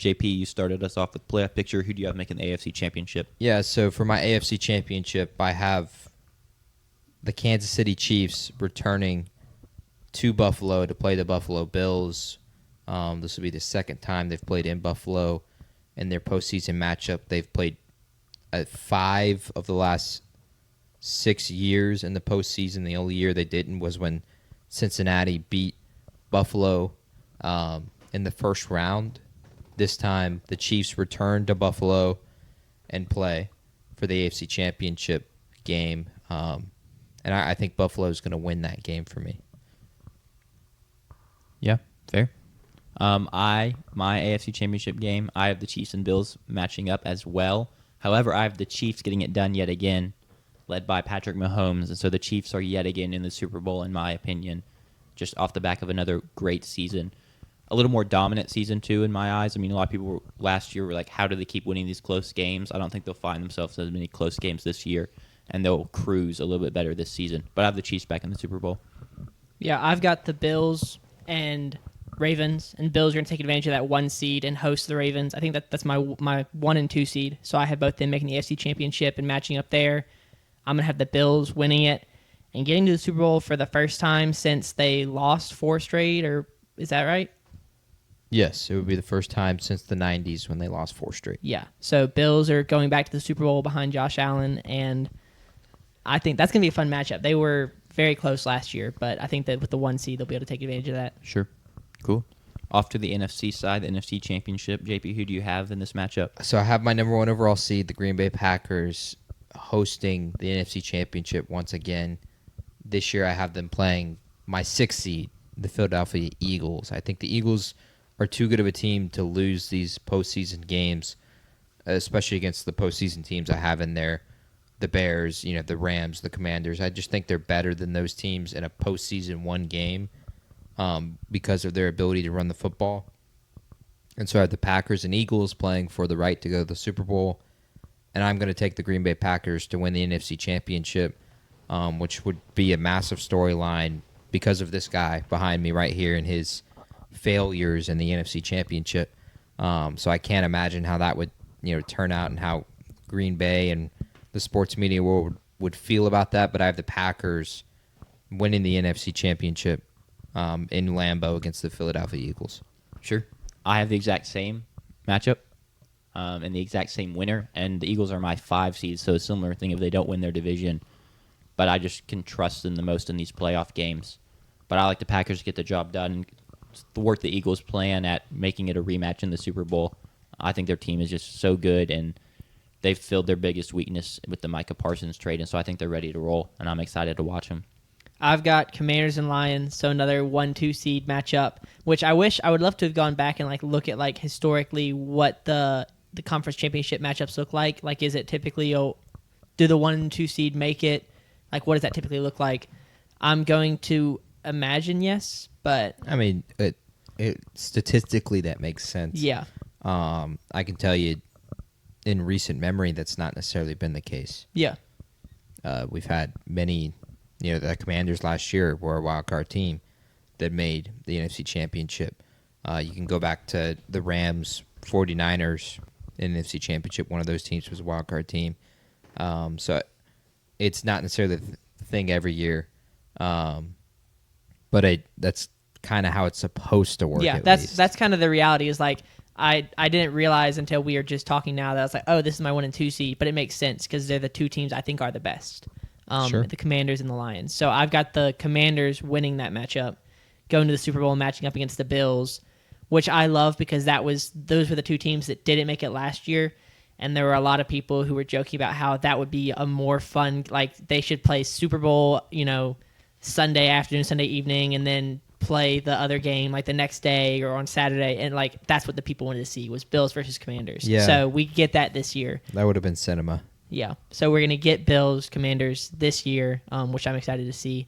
JP, you started us off with playoff picture. Who do you have making the AFC Championship? Yeah, so for my AFC Championship, I have the Kansas City Chiefs returning to Buffalo to play the Buffalo Bills. This will be the second time they've played in Buffalo in their postseason matchup. They've played 5 of the last 6 years in the postseason. The only year they didn't was when Cincinnati beat Buffalo in the first round. This time, the Chiefs return to Buffalo and play for the AFC Championship game. And I think Buffalo is going to win that game for me. Yeah, fair. My AFC Championship game, I have the Chiefs and Bills matching up as well. However, I have the Chiefs getting it done yet again, led by Patrick Mahomes. And so the Chiefs are yet again in the Super Bowl, in my opinion, just off the back of another great season. A little more dominant season, too, in my eyes. I mean, a lot of people last year were like, how do they keep winning these close games? I don't think they'll find themselves as many close games this year, and they'll cruise a little bit better this season. But I have the Chiefs back in the Super Bowl. Yeah, I've got the Bills and Ravens, and Bills are going to take advantage of that 1 seed and host the Ravens. I think that's my 1 and 2 seed, so I have both them making the AFC Championship and matching up there. I'm going to have the Bills winning it and getting to the Super Bowl for the first time since they lost 4 straight, or is that right? Yes, it would be the first time since the 90s when they lost 4 straight. Yeah, so Bills are going back to the Super Bowl behind Josh Allen, and I think that's going to be a fun matchup. They were very close last year, but I think that with the 1 seed, they'll be able to take advantage of that. Sure. Cool. Off to the NFC side, the NFC Championship. JP, who do you have in this matchup? So I have my number 1 overall seed, the Green Bay Packers, hosting the NFC Championship once again. This year I have them playing my 6th seed, the Philadelphia Eagles. I think the Eagles are too good of a team to lose these postseason games, especially against the postseason teams I have in there. The Bears, the Rams, the Commanders. I just think they're better than those teams in a postseason 1 game because of their ability to run the football. And so I have the Packers and Eagles playing for the right to go to the Super Bowl. And I'm going to take the Green Bay Packers to win the NFC Championship, which would be a massive storyline because of this guy behind me right here and his failures in the NFC Championship. So I can't imagine how that would turn out and how Green Bay and the sports media world would feel about that. But I have the Packers winning the NFC Championship in Lambeau against the Philadelphia Eagles. Sure. I have the exact same matchup and the exact same winner, and the Eagles are my 5 seeds, so a similar thing if they don't win their division. But I just can trust them the most in these playoff games. But I like the Packers to get the job done and thwart the Eagles' plan at making it a rematch in the Super Bowl. I think their team is just so good, and they've filled their biggest weakness with the Micah Parsons trade, and so I think they're ready to roll, and I'm excited to watch them. I've got Commanders and Lions, so another 1-2 seed matchup, which I would love to have gone back and look at historically what the conference championship matchups look like. Is it typically do the 1 and 2 seed make it? What does that typically look like? I'm going to imagine yes, but I mean, it statistically that makes sense. Yeah. I can tell you, in recent memory, that's not necessarily been the case. Yeah. We've had many. The Commanders last year were a wild card team that made the NFC Championship. You can go back to the Rams, 49ers in the NFC Championship. One of those teams was a wild card team. So it's not necessarily the thing every year. But that's kind of how it's supposed to work. Yeah, that's kind of the reality is I didn't realize until we were just talking now that I was like, oh, this is my 1 and 2 seed, but it makes sense because they're the 2 teams I think are the best. Sure. The Commanders and the Lions. So I've got the Commanders winning that matchup, going to the Super Bowl and matching up against the Bills, which I love because those were the 2 teams that didn't make it last year. And there were a lot of people who were joking about how that would be a more fun, they should play Super Bowl, Sunday afternoon, Sunday evening, and then play the other game the next day or on Saturday. And that's what the people wanted to see was Bills versus Commanders. Yeah. So we get that this year. That would have been cinema. Yeah. So we're going to get Bills, Commanders this year, which I'm excited to see.